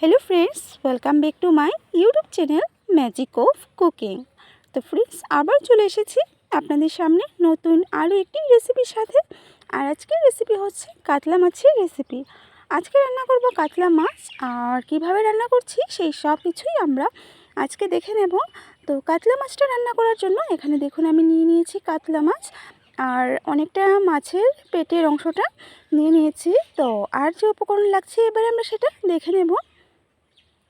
Hello friends, welcome back to my YouTube channel magic of cooking. तो friends আবার চলে এসেছি আপনাদের সামনে নতুন আরও একটি রেসিপির সাথে। আর আজকের রেসিপি হচ্ছে কাতলা মাছের রেসিপি। আজকে রান্না করব কাতলা মাছ, আর কিভাবে রান্না করছি সেই সব কিছুই আমরা আজকে দেখে নেব। তো কাতলা মাছটা রান্না করার জন্য এখানে দেখুন আমি নিয়ে নিয়েছি কাতলা মাছ, আর অনেকটা মাছের পেটের অংশটা নিয়ে নিয়েছি। তো আর যে উপকরণ লাগছে এবারে আমরা সেটা দেখে নেব।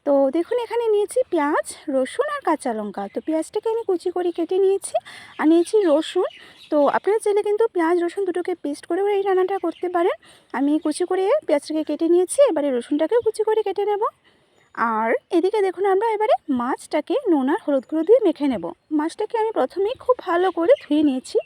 তো দেখুন এখানে নিয়েছি পেঁয়াজ, রসুন আর কাঁচা লঙ্কা। তো পেঁয়াজটাকে আমি কুচি করে কেটে নিয়েছি, আর নিয়েছি রসুন। তো আপনারা চাইলে কিন্তু পেঁয়াজ রসুন দুটোকে পেস্ট করে এই রান্নাটা করতে পারেন। আমি কুচি করে পেঁয়াজটাকে কেটে নিয়েছি, এবারে রসুনটাকেও কুচি করে কেটে নেব। আর এদিকে দেখুন আমরা এবারে মাছটাকে নুন আর হলুদ গুঁড়ো দিয়ে মেখে নেব। মাছটাকে আমি প্রথমেই খুব ভালো করে ধুয়ে নিয়েছি,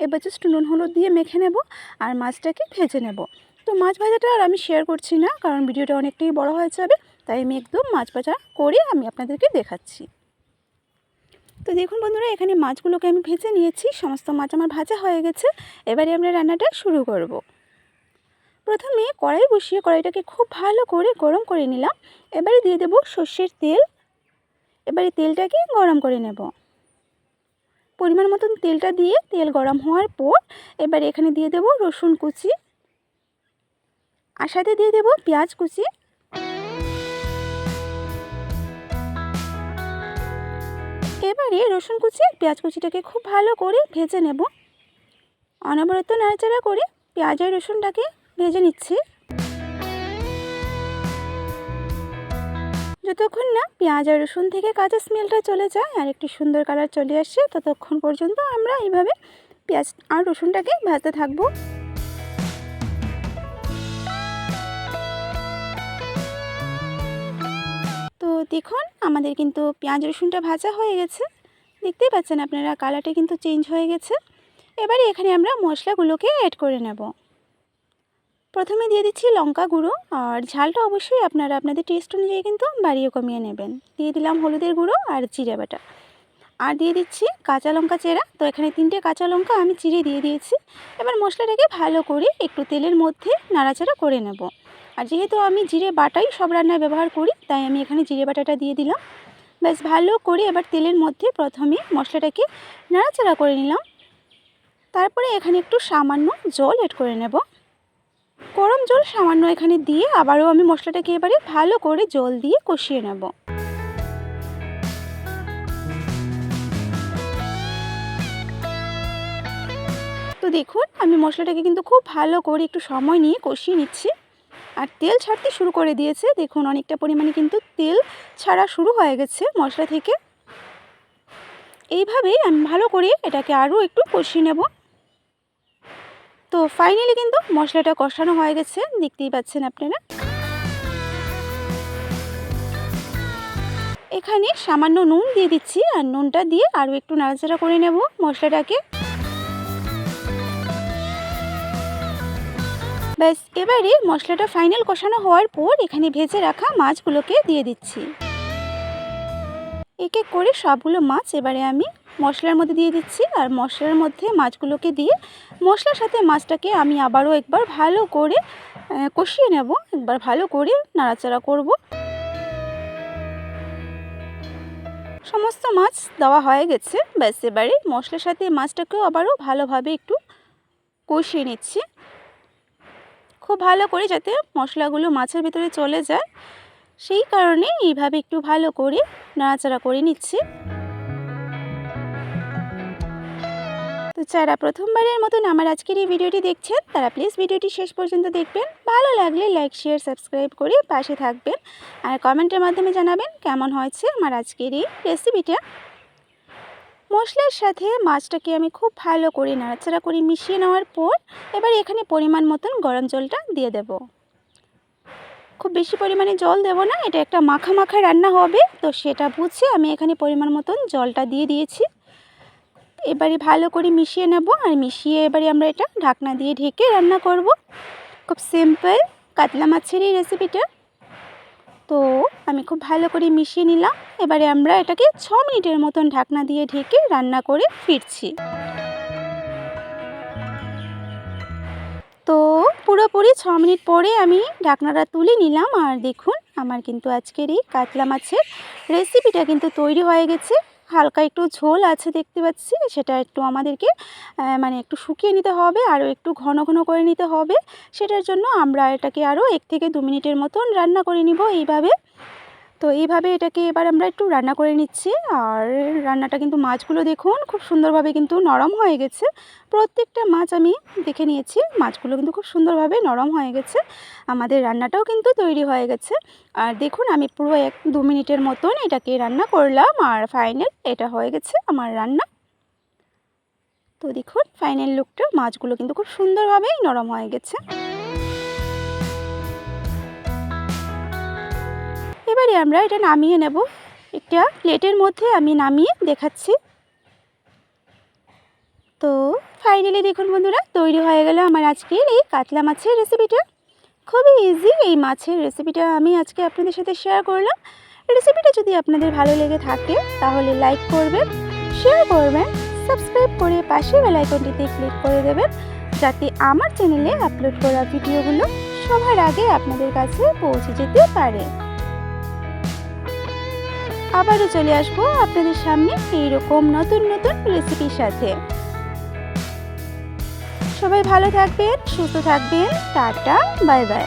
এবার জাস্ট নুন হলুদ দিয়ে মেখে নেব আর মাছটাকে ভেজে নেব। তো মাছ ভাজাটা আর আমি শেয়ার করছি না, কারণ ভিডিওটা অনেকটাই বড় হয়ে যাবে, তাই আমি একদম মাছ ভাজা করে আমি আপনাদেরকে দেখাচ্ছি। তো দেখুন বন্ধুরা, এখানে মাছগুলোকে আমি ভেজে নিয়েছি, সমস্ত মাছ আমার ভাজা হয়ে গেছে। এবারে আমরা রান্নাটা শুরু করব। প্রথমে কড়াই বসিয়ে কড়াইটাকে খুব ভালো করে গরম করে নিলাম। এবারে দিয়ে দেব সর্ষের তেল। এবারে তেলটাকে গরম করে নেব। পরিমাণ মতন তেলটা দিয়ে তেল গরম হওয়ার পর এবারে এখানে দিয়ে দেব রসুন কুচি, আর সাথে দিয়ে দেব পেঁয়াজ কুচি। এবারে রসুন কুচি আর পেঁয়াজ কুচিটাকে খুব ভালো করে ভেজে নেব। অনবরত নাড়াচাড়া করে পেঁয়াজ আর রসুনটাকে ভেজে নিচ্ছি। যতক্ষণ না পেঁয়াজ আর রসুন থেকে কাঁচা স্মেলটা চলে যায় আর একটু সুন্দর কালার চলে আসে, ততক্ষণ পর্যন্ত আমরা এইভাবে পেঁয়াজ আর রসুনটাকে ভাজতে থাকবো। তো দেখুন আমাদের কিন্তু পেঁয়াজ রসুনটা ভাজা হয়ে গেছে, দেখতেই পাচ্ছেন আপনারা কালারটা কিন্তু চেঞ্জ হয়ে গেছে। এবারে এখানে আমরা মশলাগুলোকে অ্যাড করে নেব। প্রথমে দিয়ে দিচ্ছি লঙ্কা গুঁড়ো, আর ঝালটা অবশ্যই আপনারা আপনাদের টেস্ট অনুযায়ী কিন্তু বাড়িয়ে কমিয়ে নেবেন। দিয়ে দিলাম হলুদের গুঁড়ো আর জিরে বাটা, আর দিয়ে দিচ্ছি কাঁচা লঙ্কা চেরা। তো এখানে 3টে কাঁচা লঙ্কা আমি চিড়ে দিয়ে দিয়েছি। এবার মশলাটাকে ভালো করে একটু তেলের মধ্যে নাড়াচাড়া করে নেব। আর যেহেতু আমি জিরে বাটাই সব রান্নায় ব্যবহার করি, তাই আমি এখানে জিরে বাটাটা দিয়ে দিলাম। বেশ ভালো করে এবার তেলের মধ্যে প্রথমে মশলাটাকে নাড়াচাড়া করে নিলাম। তারপরে এখানে একটু সামান্য জল অ্যাড করে নেব। গরম জল সামান্য এখানে দিয়ে আবারও আমি মশলাটাকে এবারে ভালো করে জল দিয়ে কষিয়ে নেব। তো দেখুন আমি মশলাটাকে কিন্তু খুব ভালো করে একটু সময় নিয়ে কষিয়ে নিচ্ছি, আর তেল ছাড়তে শুরু করে দিয়েছে। দেখুন অনেকটা পরিমাণে কিন্তু তেল ছাড়া শুরু হয়ে গেছে মশলা থেকে। এইভাবেই আমি ভালো করে এটাকে আরও একটু কষিয়ে নেব। তো ফাইনালি কিন্তু মশলাটা কষানো হয়ে গেছে, দেখতেই পাচ্ছেন আপনারা। এখানে সামান্য নুন দিয়ে দিচ্ছি, আর নুনটা দিয়ে আরও একটু নাড়াচাড়া করে নেব মশলাটাকে। ব্যাস এবারে মশলাটা ফাইনাল কষানো হওয়ার পর এখানে ভেজে রাখা মাছগুলোকে দিয়ে দিচ্ছি। এক এক করে সবগুলো মাছ এবারে আমি মশলার মধ্যে দিয়ে দিচ্ছি, আর মশলার মধ্যে মাছগুলোকে দিয়ে মশলার সাথে মাছটাকে আমি আবারও একবার ভালো করে কষিয়ে নেব। একবার ভালো করে নাড়াচাড়া করব। সমস্ত মাছ দেওয়া হয়ে গেছে। ব্যাস এবারে মশলার সাথে মাছটাকেও আবারও ভালোভাবে একটু কষিয়ে নিচ্ছি, খুব ভালো করে যাতে মশলাগুলো মাছের ভিতরে চলে যায়, সেই কারণে এইভাবে একটু ভালো করে নাড়াচাড়া করে নিচ্ছি। তো যারা প্রথমবারের মতন আমার আজকের এই ভিডিওটি দেখছেন, তারা প্লিজ ভিডিওটি শেষ পর্যন্ত দেখবেন। ভালো লাগলে লাইক শেয়ার সাবস্ক্রাইব করে পাশে থাকবেন, আর কমেন্টের মাধ্যমে জানাবেন কেমন হয়েছে আমার আজকের এই রেসিপিটা। মশলার সাথে মাছটাকে আমি খুব ভালো করে নাড়াচাড়া করে মিশিয়ে নেওয়ার পর এবার এখানে পরিমাণ মতন গরম জলটা দিয়ে দেব। খুব বেশি পরিমাণে জল দেব না, এটা একটা মাখা মাখা রান্না হবে, তো সেটা বুঝে আমি এখানে পরিমাণ মতন জলটা দিয়ে দিয়েছি। এবারে ভালো করে মিশিয়ে নেব, আর মিশিয়ে এবারে আমরা এটা ঢাকনা দিয়ে ঢেকে রান্না করব। খুব সিম্পল কাতলা মাছের এই রেসিপিটা। তো আমি খুব ভালো করে মিশিয়ে নিলাম। এবারে আমরা এটাকে 6 মিনিটের মতন ঢাকনা দিয়ে ঢেকে রান্না করে ফিরছি। তো পুরোপুরি 6 মিনিট পরে আমি ঢাকনাটা তুলে নিলাম। আর দেখুন আমার কিন্তু আজকের এই কাতলা মাছের রেসিপিটা কিন্তু তৈরি হয়ে গেছে। হালকা একটু ঝোল আছে দেখতে পাচ্ছি, সেটা একটু আমাদেরকে মানে একটু শুকিয়ে নিতে হবে, আরও একটু ঘন ঘন করে নিতে হবে। সেটার জন্য আমরা এটাকে আরও 1 থেকে 2 মিনিটের মতন রান্না করে নিব এইভাবে। তো এইভাবে এটাকে এবার আমরা একটু রান্না করে নিচ্ছি। আর রান্নাটা কিন্তু মাছগুলো দেখুন খুব সুন্দরভাবে কিন্তু নরম হয়ে গেছে। প্রত্যেকটা মাছ আমি দেখে নিয়েছি, মাছগুলো কিন্তু খুব সুন্দরভাবে নরম হয়ে গেছে। আমাদের রান্নাটাও কিন্তু তৈরি হয়ে গেছে। আর দেখুন আমি পুরো 1-2 মিনিটের মতন এটাকে রান্না করলাম, আর ফাইনাল এটা হয়ে গেছে আমার রান্না। তো দেখুন ফাইনাল লুকটা, মাছগুলো কিন্তু খুব সুন্দরভাবেই নরম হয়ে গেছে। এবারে আমরা এটা নামিয়ে নেব। একটা প্লেটের মধ্যে আমি নামিয়ে দেখাচ্ছি। তো ফাইনালি দেখুন বন্ধুরা, তৈরি হয়ে গেল আমার আজকের এই কাতলা মাছের রেসিপিটা। খুবই ইজি এই মাছের রেসিপিটা আমি আজকে আপনাদের সাথে শেয়ার করলাম। রেসিপিটা যদি আপনাদের ভালো লেগে থাকে তাহলে লাইক করবেন, শেয়ার করবেন, সাবস্ক্রাইব করে পাশে বেল আইকনটিতে ক্লিক করে দেবেন, যাতে আমার চ্যানেলে আপলোড করা ভিডিওগুলো সবার আগে আপনাদের কাছে পৌঁছে যেতে পারে। আবারও চলে আসবো আপনাদের সামনে এইরকম নতুন নতুন রেসিপির সাথে। সবাই ভালো থাকবেন, সুস্থ থাকবেন। Tata, bye bye.